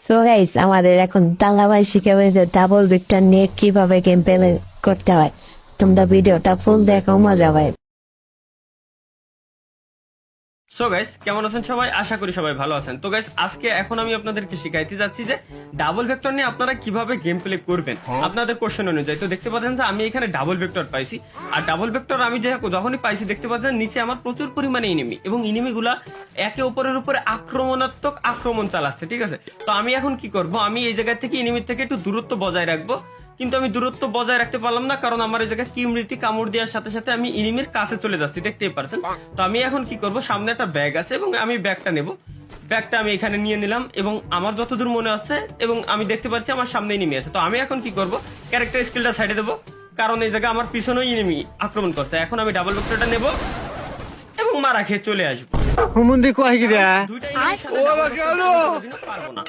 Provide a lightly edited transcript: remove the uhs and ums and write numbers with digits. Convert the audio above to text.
So guys আমাদের এখন তালাবাই শিখাবে যে ডাবল ভিক্টর নিয়ে কিভাবে গেম প্লে করতে হয়। তোমরা ভিডিওটা ফুল দেখো, মজা পাবে। সো গাইস কেমন আছেন সবাই? আশা করি সবাই ভালো আছেন। তো গাইস আজকে এখন আমি আপনাদেরকে শিখাইতে যাচ্ছি যে ডাবল ভেক্টর নিয়ে আপনারা কিভাবে গেম প্লে করবেন আপনাদের কোশ্চেন অনুযায়ী। তো দেখতে পাচ্ছেন যে আমি এখানে ডাবল ভেক্টর পাইছি, আর ডাবল ভেক্টর আমি যখনই পাইছি দেখতে পাচ্ছেন নিচে আমার প্রচুর পরিমাণে এনিমি, এবং এনিমিগুলা একে অপরের উপরে আক্রমণাত্মক আক্রমণ চালাচ্ছে, ঠিক আছে? তো আমি এখন কি করব, আমি এই জায়গা থেকে এনিমির থেকে একটু দূরত্ব বজায় রাখবো, কিন্তু আমি দূরত্ব বজায় রাখতে পারলাম না, কারণ আমার এই জায়গায় কিমরিটি কামড় দেওয়ার সাথে সাথে আমি ইনিমির কাছে চলে যাচ্ছি, দেখতেই পারছেন। তো আমি এখন কি করব, সামনে একটা ব্যাগ আছে এবং আমি ব্যাগটা নেব। ব্যাগটা আমি এখানে নিয়ে নিলাম এবং আমার যতদূর মনে আছে এবং আমি দেখতে পাচ্ছি আমার সামনে ইনিমি আছে। তো আমি এখন কি করব, ক্যারেক্টার স্কিলটা সাইডে দেবো, কারণ এই জায়গায় আমার পিছনেও ইনিমি আক্রমণ করছে। এখন আমি ডাবল ভেক্টরটা নেব এবং মারা খেয়ে চলে আসবো। হুমুন্দি কয় গিরা দুইটা ইনিমির সাথে double vector আমি কোনোদিনও পারবো না।